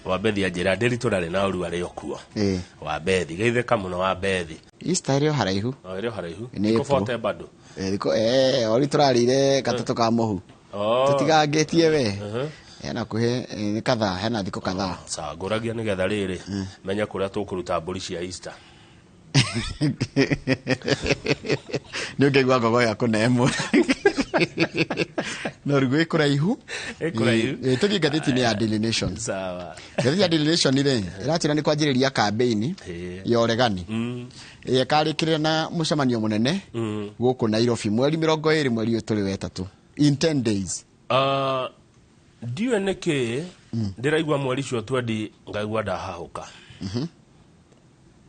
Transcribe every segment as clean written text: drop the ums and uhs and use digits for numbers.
wa bethi ajira ndiri turare na uru ari okuo wa bethi geitheka muno wa bethi Easter rio haraihu niko fote bado ori turarire gatatu ka muhu tutigangetie we hena kuhe ni kadha hena thiko kadha sawa goragia ni getha riri menya kuria tukuruta mburi cia Easter ni ngegwa gogo ya kunemwo no rugwe kuraihu tugi gatheti ni ya Daily Nation sawa gatheti ya Daily Nation ile iratira ni kwanjiriria campaign ya uregani karikire na mucemanio munene guku Nairobi mweri 20 mweri turi wetatu in 10 days ndiwe neke ndiraigwa mweri cio twendi ngaigwa ndahahuka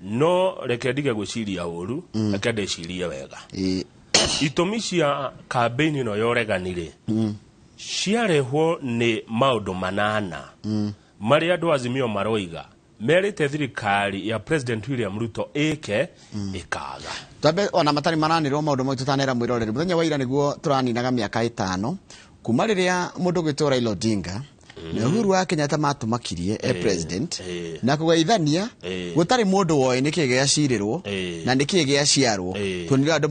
no reke ndige gwiciria uru reke ndecirie wega itumi cia campaign no yoreganire ciarehwo ni maundu manana mari andu Azimio maroiga merite thirikari ya President William Ruto ikaga tabe ona matari mananirwo maundu mo tutanera mwirorere muthenya wa ira niguo turaninaga miaka 5 kuma riria mundu gwitwo Raila Odinga na Uhuru wa Kenyatta matumakirie president na kugeithania gutari mundu woe nikigia cirirwo na nikigia ciarwo tunire andu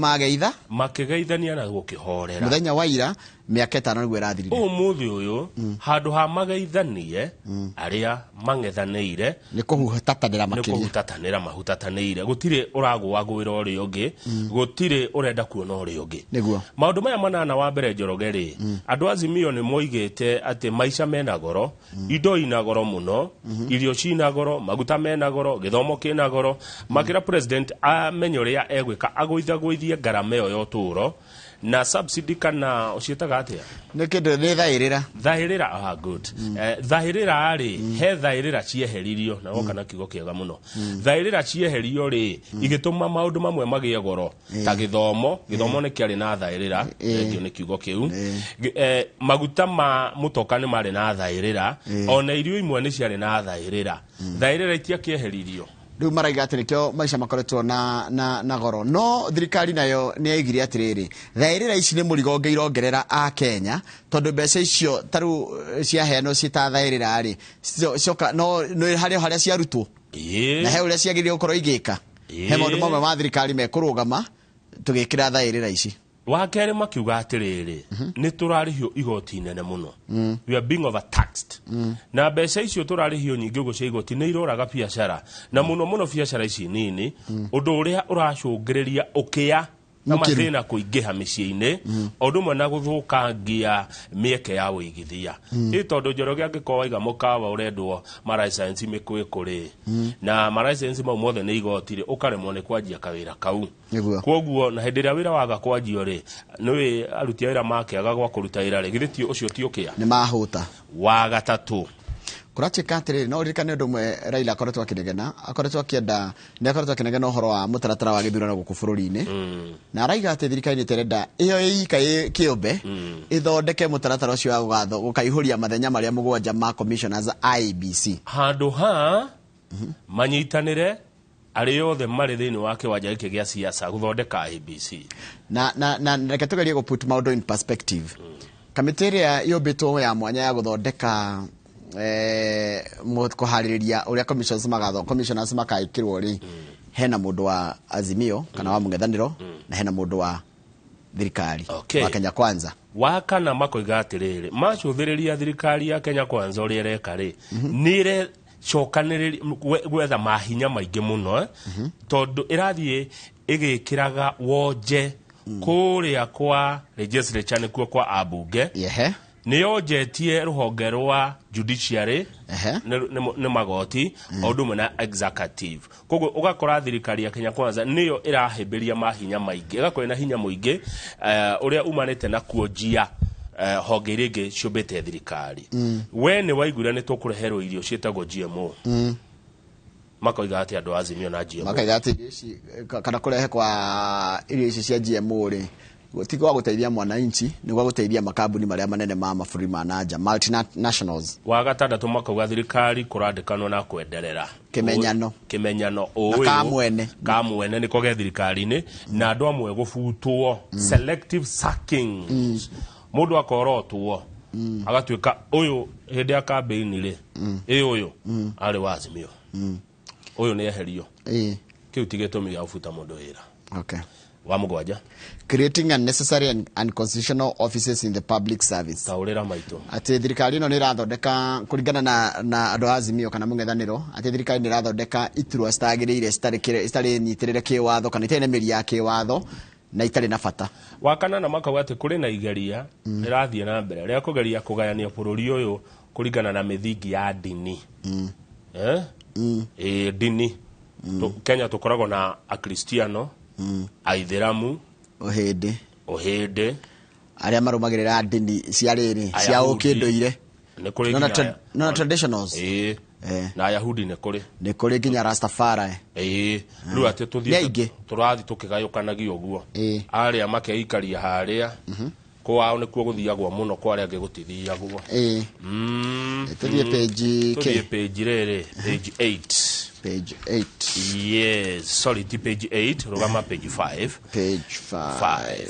makigeithania na gukihorera muthenya wa ira miaka 5 niguo irathirire umuthi uyu handu ha mageithanie aria mangethaneire ni kuhutatanira mahutatanire gutire uragwa gwira uri ungi gutire urenda kuona uri ungi niguo maundu maya manana wa mbere Njorogeri andu Azimio ni moigite ati maisha mena goro indo ina goro muno irio cina goro maguta mena goro githomo kina goro makira president amenyoria egwika agwithagwithie ngarama yo yoturo na subsidy kana ucietaga atia nikindu ni thahirira good thahirira ari he thahirira cieheririo na woka na kigo kiega muno thahirira cieheririo ri igituma maundu mamwe magie goro ta githomo ni kiari na thahirira ndio ni kigo kiu maguta ma mutoka ni mari na thahirira ona irio imwe ni ciari na thahirira itia kieheririo riu maraiga ati nikio maisha makoretwo na goro no thirikari nayo ni aigire atiriri thairira ici ni murigo ngeirongerera a Kenya tondu mbeca icio taru cia heano cita thairira ri cioka no haria ciarutwo na he uria ciagirire gukorwo igika he maundu mamwe ma thirikari mekurugama tugikira thairira ici wakere makiuga atiriri ni turarihio igoti nene muno we are being overtaxed na mbeca icio turarihio nyingi gucia igoti ni iroraga biashara na muno biashara ici nini undu uria uracungiriria ukia na mathina kuingiha miciini undu mwe na guthukangia mieke ya uigithia tondu Njoroge angikoo iga mukawa urendwo maraisensi mikwikuri na maraisensi mau mothe ni igotire ukaremwo ni kwanjia kawira kau koguo na hindi ria wira waga kwanjio ri niwe aruti wira makiaga gwa kuruta wira ri githitio ucio ti ukia ni mahuta wa gatatu kurachika atiri no ririkane undu mwe Raila akoretwo akinegena akoretwo akienda ni akoretwo akinegena uhoro wa mutaratara wa githurano guku bururi-ini na araiga ati thirikari ni terenda iyo ika kiumbe ithondeke mutaratara ucio wa gugatho gukaihuria mathenya maria mugwanja ma commissioners IBC handu ha manyitanire ari yothe mari thini wa kiwanja giki gia siasa guthondeka IBC na reke tugerie put maundu in perspective kamiteria yobito ya mwanya ya guthondeka kuhariria uria commissioners makaikirwo ri hena mundu wa Azimio kana wa mung'ethaniro na hena mundu wa thirikari wa Kenya Kwanza wakana makoiga atiriri macuthiriria thirikari ya Kenya Kwanza uri ereka ri nire cokaniriri gwetha mahinya maingi muno tondu irathie igikiraga wonje kuria kwa legislature nikuo kwa abunge niyo jetie ruhonge rwa judiciary ne magoti odu mena executive kogo ugakora thirikari ya Kenya Kwanza niyo irahimbiria mahinya maingi igakwena hinya muingi uria umanite na kuojia honge rege ciobete thirikari we ni waigura ni tukureherwo irio cietagwo GMO makoiga ati andu Azimio na GMO makoiga ati kana kurehe kwa irio ici cia GMO ri gutiko guteithia mwananchi ni gwa guteithia makambuni maria manene ma maburi ma nanja multinationals wa gatandatu makauga thirikari kurandikano na kwenderera kimenyano kamwene ni koge thirikari ni na andu amwe gufutwo selective sackings mundu akorotwo agatuika uyu hindi ya campaign ri uyu ari wa Azimio uyu ni eherio kiu tigetumi ya ufuta mundu wira. Okay. Wa mugwanja, creating unnecessary and unconstitutional offices in the public service. Taurira maito ati thirikari no ni rathondeka kuringana na andu a Azimio kana mung'ethaniro, ati thirikari ni rathondeka iturwa citagiriire citari nyitirire kiwatho kana itene miri ya kiwatho na itari na bata. Wakana na makauga ati kuri na igeria irathie na mbere ria kugeria kugayania bururi uyu kuringana na mithingi ya dini. Dini Kenya tukoragwo na akristiano, aitheramu, ohede aria marumagirira dini cia riri cia ukinduire na traditionals na Ayahudi ni kuri nginya Rastafari riu ati turathi tukigayukanagia uguo aria makeikaria haria kwao ni kuo guthiagwo muno kwa aria ngigutithiagwo tuthie page rere page 8 yes sorry page 8 rogama page 5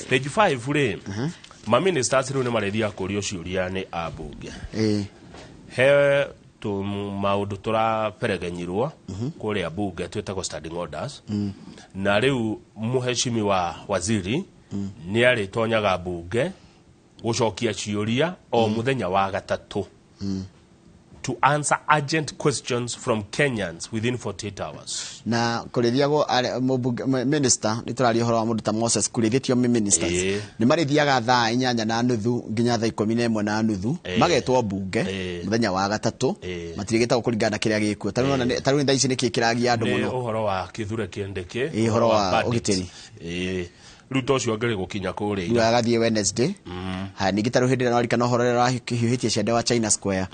page 5 ri ma ministers riu ni marethia kurio ciuria ni abunge he tu maundu turaperegenyirwo kuria bunge twetagwo standing orders na riu muheshimi wa waziri ni ari tonyaga bunge gucokia ciuria o muthenya wa gatatu to answer urgent questions from Kenyans within 48 hours. Na kurithiago minister niturari horo wa mundu ta Moses kurithitio ministers ni marithiaga thaa 8:30 nginya thaa 11:30 magetwo bunge muthenya wa gatatu matirigita kuringana kiria gikuo taru ni thaici ni kikiragia andu muno uhoro wa kithure kiendeke uhoro wa ugitiri ruto cio ngere gukinya kuri ira agathie Wednesday ha ningi taru hindi na rika no horera ra hihitie ciende wa China Square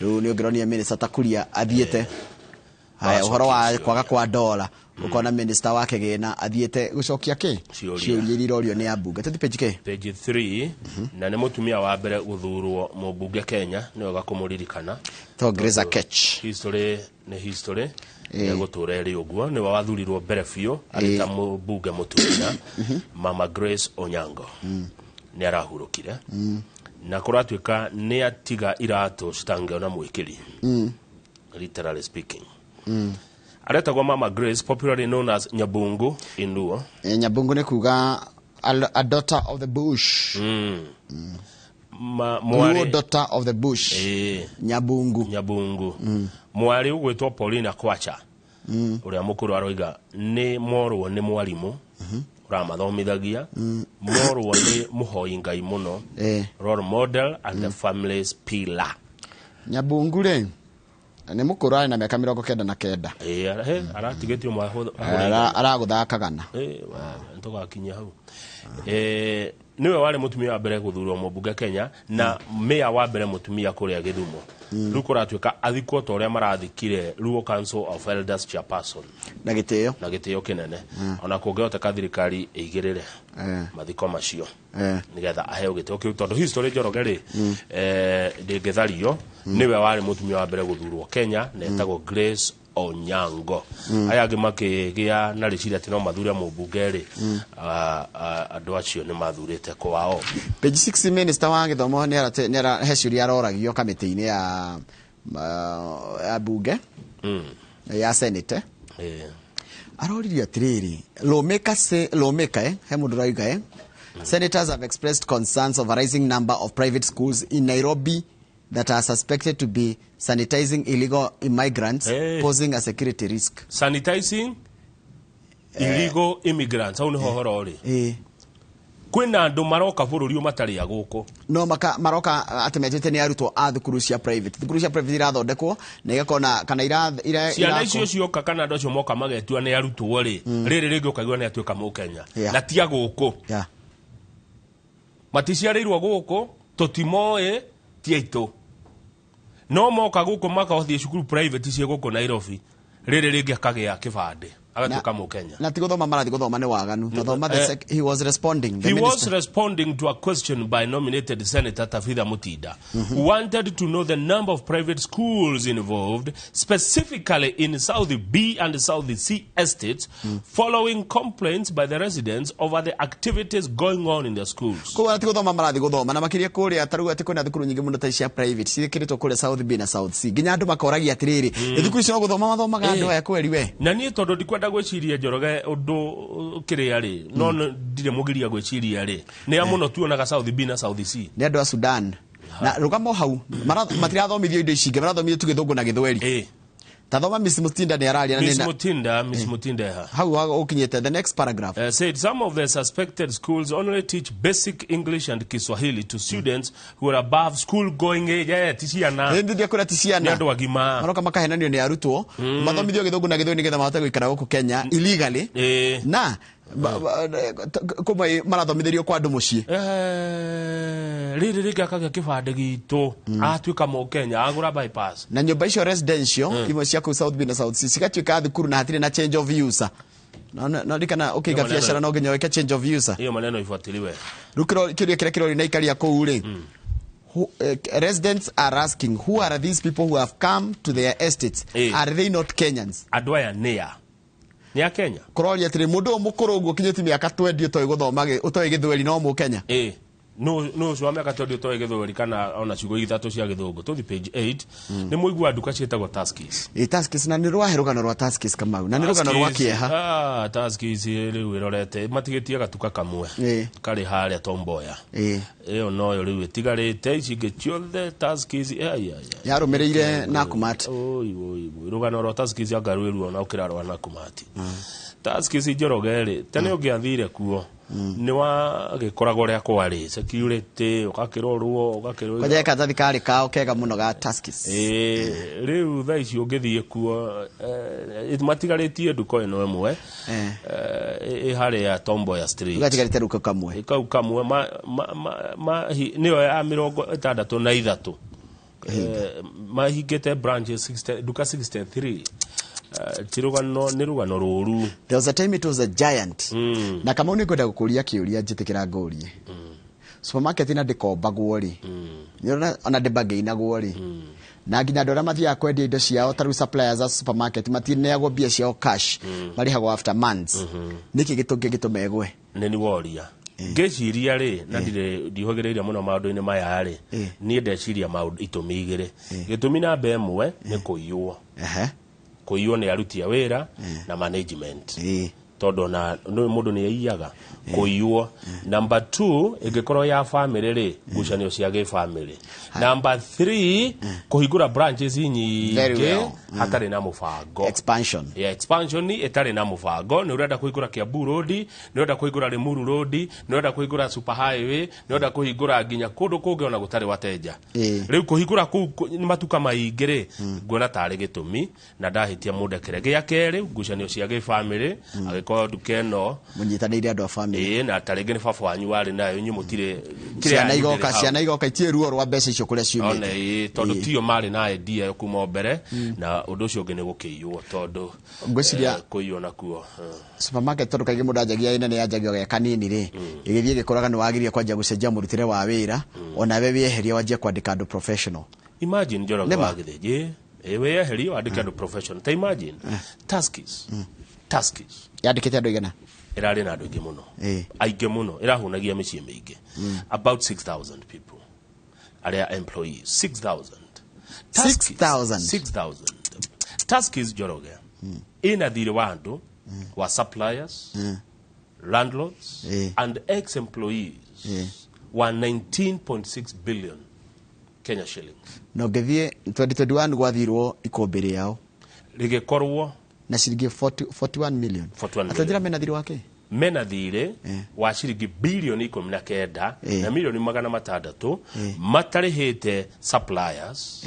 ru ni ongeronia minister takuria athiete haya uhoro wa kwaga kwa dola ukona minister wake gina athiete gucokia ki ciuria irorio ni abunge tuthi page 3 na ne mutumia wa mbere guthurwo mubunge Kenya ni oga kumuririkana to Grace Ketch history gutureri uguo ni wathurirwo mbere biu arita mubunge mutumia Mama Grace Onyango ni arahurukire na kuratuika ni atiga irato citangeona mwikiri literally speaking aretagwo Mama Grace, popularly known as Nyabungu in Luo. Nyabungu ni kuga a daughter of the bush. Luo daughter of the bush. Nyabungu. Mwari ugwitwo Paulina Kwacha. Uria mukuru aroiga ni morwo ni mwarimu. Ramathomithagia. Morwo ni muhoi ngai muno. Role model and the family's pillar. Nyabungu re ni mukuru ari na miaka 99 aratigetio mwaho araguthakagana ntugakinya hau niwe wari mutumia wa mbere guthurwo mubunge Kenya na meya wa mbere mutumia kuria Githumo rukuratuika athikwo to ria marathikire Luo Council of Elders chairperson na gitio kinene ona kungehoteka thirikari igirire mathiko macio nigetha aheo gitio kiu tondu history njorogeri ndingithario niwe wari mutumia wa mbere guthurwo Kenya na etagwo Grace Onyango aya angi makigia na riciria tino mathure mubungeri andu acio ni mathurite kwao. Page 6 minister wa githomo ni ara heciria aroragio kamiti-ini ya bunge ya senate aroririo atiriri lawmaker he mundu raiga senators have expressed concerns of a rising number of private schools in Nairobi that are suspected to be sanitizing illegal immigrants, posing a security risk. Sanitizing illegal immigrants, au ni hohoro ri? Kwina andu maroka bururi matari ya guku. No maroka atemejete ni arutwo a thukuru cia private. Thukuru cia private irathondekwo na igakona kana ira ciana icio cioka kana andu acio moka magetua ni arutwo ri. Riri ringi ukagwa ni atuika mu Kenya. Na tia guku. Maticiarirwo guku tutimoe tiaito. No moka guku maka othie cukuru private cie guku Nairobi riri ringi akagia kibande agatuka mu Kenya na tigothoma marathi guthoma ni waganu tathoma he was responding to a question by nominated Senator Tafitha Mutinda, who wanted to know the number of private schools involved, specifically in South B and South C estates, following complaints by the residents over the activities going on in their schools. Ko tigothoma marathi guthoma na makiria kuria taruga ati kwina thukuru nyingi muno ta cia private cikiritwo kuria South B na South C ginya andu makoragia atiriri thukuru icio guthoma mathomaga andu aya kweri we na nie tondu ndikwenda gwiciria Njoroge undu kiria ri no ndire mugiria gwiciria ri ni amuno tuonaga South B na South C ni andu a Sudan na rugamo hau matirathomithio indo ici ingi marathomithio tu githungu na githweri tathoma Miss Mutinda ni araria na Miss Mutinda hau ukinyete the next paragraph said some of the suspected schools only teach basic English and Kiswahili to students who are above school going age ticiana ndio kura ticiana ni andu agima maroka makahenanio ni arutwo mathomithio githungu na githweri nigetha mahote guikara guku Kenya illegally na kumwe marathomithirio kwa andu mucii riri rigakaga kibande gitu atuika mu Kenya agura bypass na nyumba icio residential imwe cia ku South B na South C cigatuika thukuru na hatire na change of user no ndikana ukiga biashara no nginya weke change of user hiyo maneno ifuatiliwe rukiro kiria kirori na ikaria ku ri residents are asking who are these people who have come to their estates are they not Kenyans adwaya near ni ya Kenya kuroria atiri mundu mukuru uguo kinyeti miaka 20 utoy guthoma utoy githweri no mu Kenya no so ameka tondu utoy githweri kana ona ciugo ithatu cia githungu tuthi page 8 ni muigua nduka cietagwo Tuskies Tuskies na ni rwaherugano rwa Tuskies kamau na ni rugano rwa kieha Tuskies riu irorete matigetie gatuka kamwe kari haria Tomboya iyo no yo riu itigarite icige ciothe Tuskies yarumireire Nakumatt rugano rwa Tuskies agaruiru ona ukirarwa Nakumatt Tuskies Njoroge tene ungiathire kuo ni wa gikoragwo ria kwari security ukakirorwo kwaje ka thirikari kao kega muno ga Tuskies riu tha ici ungithie kuo matigarĩtie nduko ino ĩmwe ihari ya Tomboya Street gatigarite ruko kamwe kau kamwe niyo ya 63 mahingite branches 60 nduka 63 tirugano ni rugano ruru there was a time it was a giant na kama unikwenda gukuria kiuria njitikira ngurie supermarket ina ndikombagwo ri niona ona ndebagainagwo ri na nginya ndora mathia kwendia indo ciao taru suppliers za supermarket matineagwo bia ciao cash marihagwo after months niki gitungi gitumegwe neni woria ngeciria ri na ndihogereiria muno maundu-ini maya ri ni ndeciria maundu itumi igire gitumi na mbemwe ni kuiywo kuiywo ni aruti a wira na management todo na mundu ni yaiyaga kuiywo number 2 igikorwo ya family ri gucanio cia ge family number 3 kuhingura branches nyingi hatari na mubango expansion ni etari na mubango ni urenda kuhingura Kiambu Road ni urenda kuhingura Limuru Road ni urenda kuhingura Super Highway ni urenda kuhingura nginya kundu kungi ona gutari wateja riu kuhingura ni matuka maingire ngona tari gitumi na ndahitia mundu kirege ya keri gucanio cia ge family agiko dukeno munyitanire andu a family na tarege ni baba wanyu wari nayo nyu mutire ciana igoka itie ruo rwa mbeca icio kuria ciumite one tondu tio mari na idea yo kuma mbere na undu ucio ungi ni gukiiywo tondu ngwiciria kuiywo nakuo supermarket tondu kaigi mundu ajagia ina ni ajagio ge kanini ri igithie gikoraga ni wagirie kwanja gucenjia murutire wa wira ona we wieheria wajia kwandika andu professional imagine Njoroge wagithie ewe yeheria wandika andu professional ta imagine Tuskies yandikite andu igana irari na andu ingi muno aige muno irahunagia micii mingi about 6,000 people are employees 6,000 Tuskies Njoroge ina thiri wa andu wa suppliers landlords and ex-employees wa 19.6 billion Kenya shillings no gethie 2021 gwathirwo ikombere yao rigikorwo na shilingi 41 million atajira mena thiri wake mena thire wa shilingi bilioni 19 na milioni 600 matarihite suppliers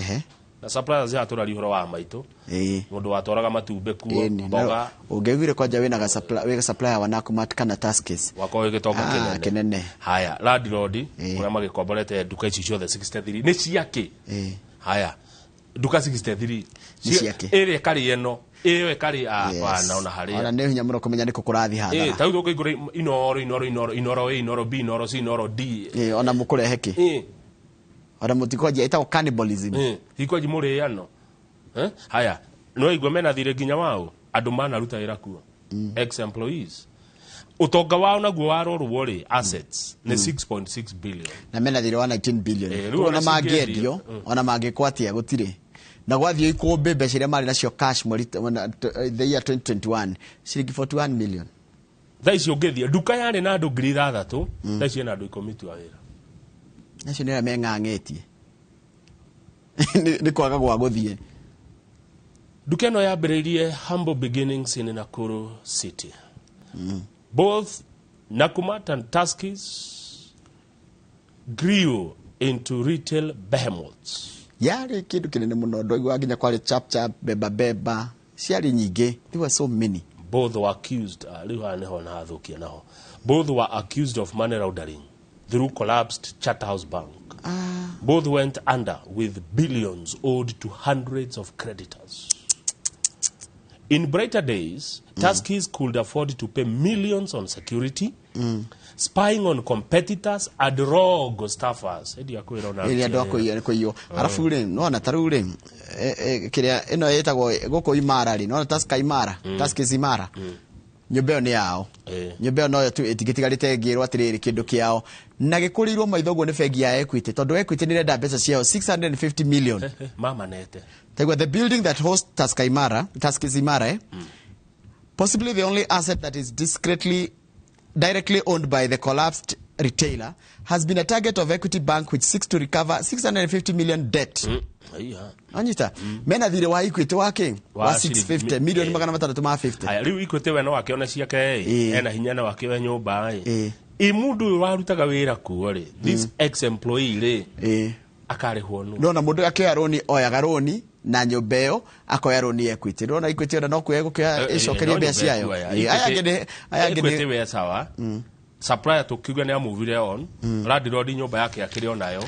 na suppliers ya turari horo wa maito mundu watoraga matumbe kuo boga ungevire kwanja wina supplier wa Nakumatt kana Tuskies wako gitoka kinene haya landlord kuna magikomborete duka ici ciothe 63 ni ciake haya duka 63 ciake ere kari eno ewe kari bana ona hari ona ne hinya muno kumenya niko kurathi hathara tau duko igure inoro B inoro C inoro D ona mukurehe ki ona mutikoje ita cannibalism hikoje muriano haya no igwe mena thire ginya wao andu mana ruta ira kuo ex employees utonga wao naguo warorwo ri assets ni 6.6 billion na mena thire wa 19 billion ona mangendio ona mangikwatia gutire na gwathio ikumbe mbeca iria mari nacio cash mweri the year 2021 ciringi 41 million thaici ungithia duka yari na andu 6,000 thaici na andu 10 tu awira nacio nira meng'ang'etie ni kwaga gwa guthie duka no yambiririe humble beginnings in Nakuru city both Nakumatt and Tuskies grew into retail behemoths yari kindu kinene muno ndoigwa nginya kwari chap beba ciari nyingi there were so many both were accused both were accused of money laundering through collapsed Charterhouse Bank both went under with billions owed to hundreds of creditors. In brighter days, Tuskies could afford to pay millions on security, spying on competitors and rogue staffers. Ili adoko iyo. Alafu ule, no taru ule, kiria ino yetagwo goko imara ri, no Tusker imara, Tuskies imara. Nyobeo ni yao. Nyobeo no tu etigetigarite ngirwo atiriri kindu kiao. Na gikurirwo maithogo ni bengi ya Equity. Tondu Equity ni renda mbeca ciao 650 million. Mama nete. The building that hosts Tuskies Imara, possibly the only asset that is directly owned by the collapsed retailer, has been a target of Equity Bank, which seeks to recover 650 million debt. Anjita, mena thire wa Equity wake wa 650 million magana matatu ma 50. Aya riu Equity we no wake ona ciake ena hinya na wake we nyumba mundu warutaga wira kuo ri this ex employee ri akarihwo no na mundu akioya roni oyaga roni na nyobeo akoya roni Equity rona Equity ona no kuya gukia icokeria mbia ciayo aya ngene we sawa supplier tukiuga ni amuvire on landlord nyumba yake akiri nayo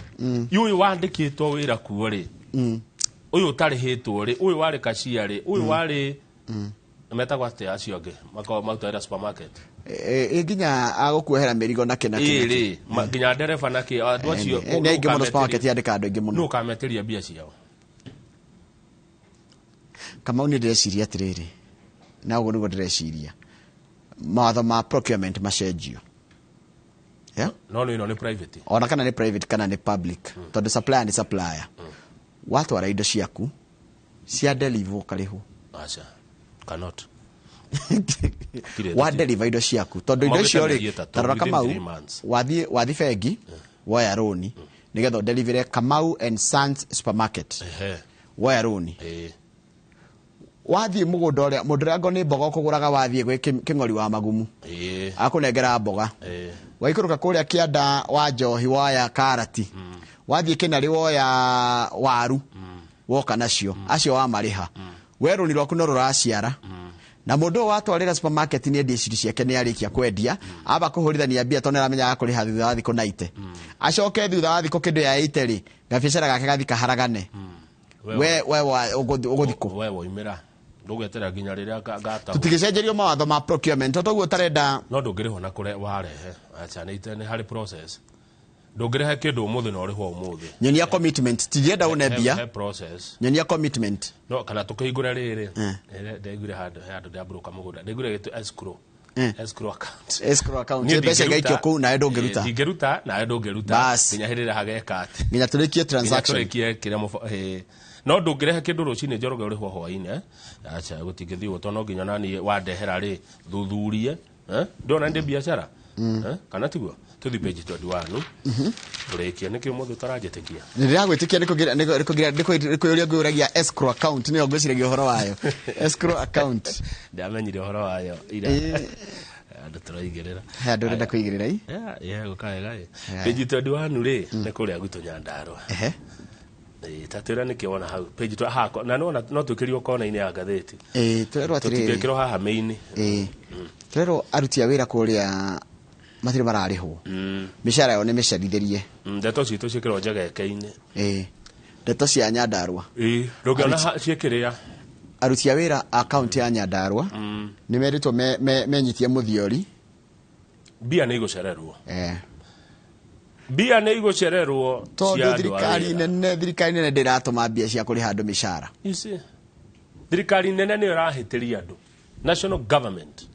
uyu wandikitwo wira kuo ri uyu utarihitwo ri uyu wari cashier ri uyu wari metagwa ate acio nge mauta supermarket nginya agukuehera mirigo na kena iri nginya ndereba na ki andu acio ni aingi muno supermarket yandika andu aingi muno no kameteria mbia ciao kama uni ndeciria atiriri na ugu nigo ndeciria mawatho ma procurement macenjio no ni private ona kana ni private kana ni public tondu supplier ni supplier watu ara indo ciaku cia deliver kariho acha cannot wa deliver indo ciaku tondu indo cio ri tarora Kamau wathi bengi woya roni nigetho deliver Kamau and Sons supermarket woya roni wathi mugunda uria mundu ni mboga kuguraga wathi gwe king'ori wa magumu akunengera mboga waikuruka kuria kianda wa njohi woya karati wathi kinari woya waru woka nacio acio wa mariha weruni rwaku no ruraciara na mundu watwarira supermarket ni endie ciri ciake ni arikia kwendia aba kuhurithania mbia tonera amenya akuriha thutha wa thiku 90 acoke thutha wa thiku kindu ya 80 ri gabicara gake gathika haragane we uguthiko we woimira ndugwetera ginya riria gata tutigicenjerio mawatho ma procurement toguo tarenda no ndungiriho na kure warehe acha ni hari process ndungirehe kindu umuthi no riho umuthi nyonia commitment tienda unebia process nyonia commitment no kana tukigura riri ndegure handu ndabruka mugunda ndegure gitu escrow account mbeca gaikio ku na ndungiruta ndingiruta na ndungiruta nginya hirira hagekate nginya turikie transaction turikie kira no ndungirehe kindu rucini njoroge uri ho hwaine acha gutingithio to no nginya nani wandehera ri thuthurie ndona ndi biashara kana tiguo tuthi page 21 turikia nikio mothe tarajetekia ndiragwitikia nikugira nguragia escrow account ni ngwiciragia uhoro wayo escrow account ndamenyire uhoro wayo ira andu turaigirira andu renda kuigirira gukaega page 21 ri ni kuria gutu Nyandarua tatira nikiona hau page to hako na no tukirio kona ine ya gatheti turero atiriri tukikiro haha maini turero aruti awira kuria matire mararihwo mishara yo ni misharithirie ndeto citu cikiro njageke-ini ndeto cia Nyandarua ndũngĩona ciĩkĩrĩa aruti a wĩra a kaunti ya Nyandarua nĩ meritwo menyitie mũthiori mbia nĩ igũcererwo mbia nĩ igũcererwo tondũ thirikari nene ndĩratũma mbia cia kũrĩha andũ mĩcara thirikari nene nĩyo ĩrahĩtĩria andũ national government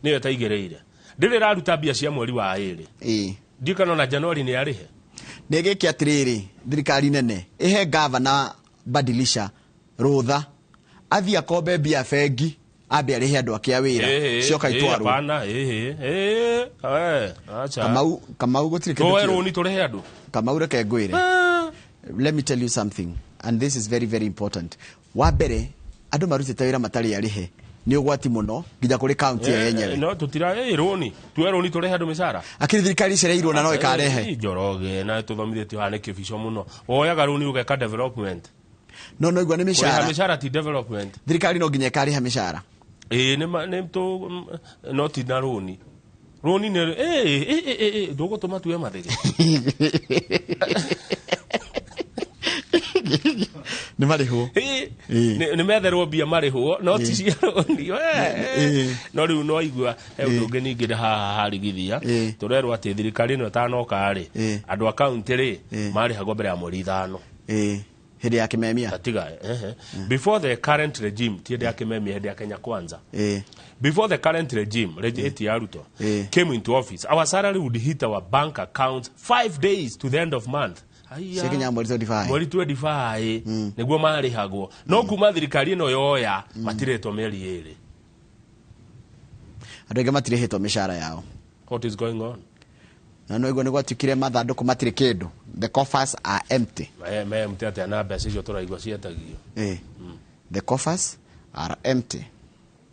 nĩyo ĩtaigĩrĩire ndĩrĩ ĩraruta mbia cia mweri wa 2 ndikana na Januari nĩ arĩhe nĩ gĩkĩ atĩrĩrĩ thirikari nene ihe gavana badilisha rũtha athia kombe mbia bengi ambe arĩhe andũ ake a wĩra cioka itwarwo Kamau gũtirĩ kĩndũ ni tũrehe andũ Kamau reke ngwĩre let me tell you something and this is very very important wa mbere andũ marutĩte wĩra matarĩ arĩhe nĩ ũgwati mũno nginya kũrĩ kaunti yenyewe no tutira rũni tũrehe andũ mĩcara akĩrĩ thirikari cireirwo na no ĩkarehe njoroge na tũthomithĩtio hane kĩbico mũno woyaga rũni ũgeka development no igua nĩ mĩcara ti development thirikari no nginya ĩkarĩha mĩcara nĩ no ti na rũni nĩ ndũgũtũma tuwe mathege nĩ marĩhwo nĩ metherwo mbia marĩhwo no ti cia rũni no rĩu no igua he ũndũ ũngĩ ningĩ haha harigithia tũrerwo atĩ thirikari ĩno ĩtanoka-rĩ andũ a kaunti-rĩ marĩhagwo mbere ya mweri 5 hĩndĩ ya kĩmemia before the current regime ti hĩndĩ ya kĩmemia hĩndĩ ya Kenya Kwanza before the current regime ya Ruto came into office our salary would hit our bank account 5 days to the end of month mweri 25 nĩguo marĩhagwo no kuma thirikari ĩno yoya matirĩtwo mĩeri 2 andũ aingĩ matirĩhĩtwo mĩcara yao what is going on na no igua nĩ gwatukire mathandũkũ matirĩ kĩndũ the coffers are empty empty atĩa na mbeca icio tũraigua cietagio the coffers are empty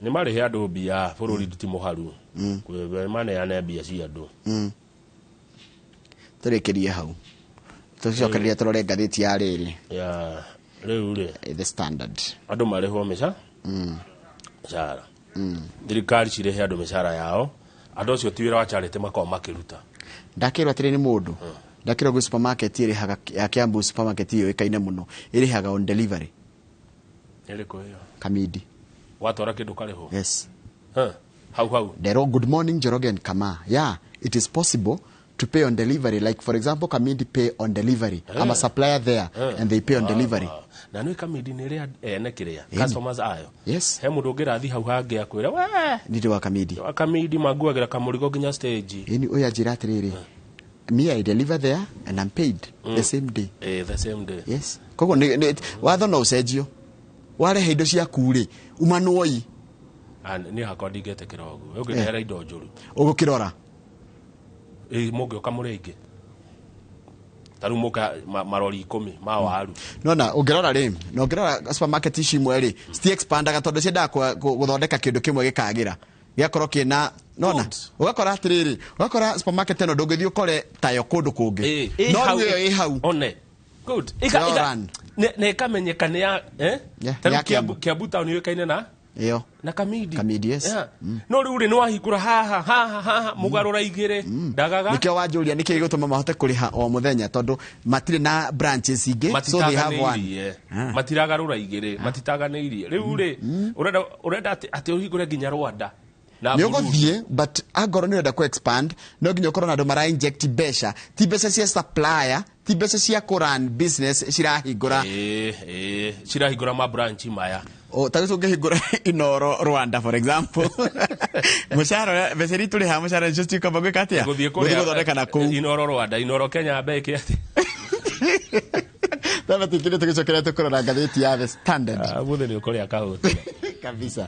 nĩ marĩhe andũ mbia bũrũri ti mũharu maneane mbia cia andũ tũrĩkĩrie hau tũcokereria tũrore ngathĩti ya rĩrĩ rĩu the standard andũ marĩhwo mĩcara thirikari cirĩhe andũ mĩcara yao andũ acio ti wĩra wa charity makao makĩruta ndakĩrwo atĩrĩ nĩ mũndũ ndakĩrwo gwĩ supermarket ĩrĩhaga ya Kiambu supermarket iyo ĩkaine mũno ĩrĩhaga on delivery ĩrĩkũ ĩyo Kamidi watwara kĩndũ karĩhwo yes hau Dero good morning Njoroge and Kama it is possible to pay on delivery like for example Kamidi pay on delivery I'm a supplier there and they pay on delivery na nĩ Kamidi nĩ rĩa ene kĩrĩa customers ayo yes he mũndũ ũngĩrathi hau hange akwĩra nĩ wa Kamidi manguagĩra kamũrigo nginya stage ĩni oya njĩra atĩrĩrĩ me I deliver there and I'm paid the same day the same day yes koguo watho no ũcenjio warehe indo cia kurĩ umanuoi nĩ hakwa ndingĩetĩkĩra ũguo ũngĩrehera indo njũru ũgũkĩrora mũngĩoka mũrĩ aingĩ taru mũka marori 10 ma waru nona ũngĩrora supermarket ici imwe rĩ sti expandaga tondũ ciendaga gũthondeka kĩndũ kĩmwe gĩkagĩra gĩakorwo kĩna nona ũgakora atĩrĩrĩ ũgakora supermarket ĩno ndũngĩthiĩ ũkore tayo kũndũ kũngĩ no ĩyo ĩ hau one good nĩ ikamenyeka nĩ ya Kiambu town yũĩkaine na iyo na Kamidi yes no rĩu nĩ wahingũra haha mũgarũra igĩrĩ ndagaga nĩkĩo wanjũria nĩkĩĩ gĩgũtũma mahote kũrĩha o mũthenya tondũ matirĩ na branches ingĩ so they have one matiragarũra igĩrĩ matitaganĩirie rĩu ũrenda atĩ ũhingũre nginya Rwanda nĩ ũgũthiĩ but angorwo nĩ ũrenda expand no nginya ũkorwo na andũ mara inject mbeca ti mbeca cia supplier ti mbeca cia kũrun business cirahingũra cirahingũra ma branch maya tagĩcũ ngĩhingũra Inoro Rwanda for example mũcara mbeca iria tũrĩha mũcara nĩcio cituĩka gwĩka atĩa gũthiĩ gũthondeka na kũu Inoro Rwanda Inoro Kenya mbeke atĩ tama tikire tũgĩcokeria tũkũrora ngathĩti ya The Standard mũthenya nĩ ũkũrĩa kahũti kabisa